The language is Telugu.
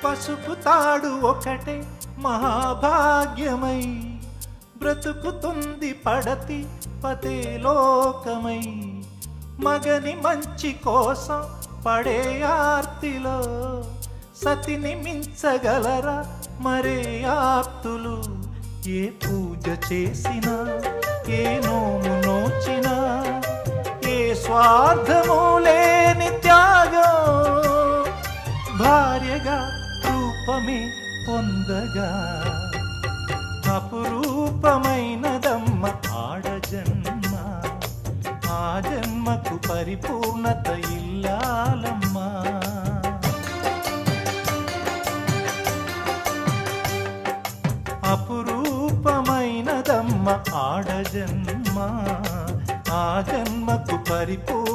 పసుపు తాడు ఒకటే మహాభాగ్యమై బ్రతుకుతుంది పడతి పదే లోకమై. మగని మంచి కోసం పడే ఆర్తిలో సతిని మించగలరా మరే ఆప్తులు. ఏ పూజ చేసినా ఏ నోము నోచినా ఏ స్వార్థము లేని త్యాగం భార్యగా రూపమే పొందగా. అపురూపమైనదమ్మ ఆడజన్మ, ఆ జన్మకు పరిపూర్ణత ఇల్లాలమ్మా. అపురూపమైనదమ్మ ఆడజన్మ, ఆ జన్మకు పరిపూర్ణత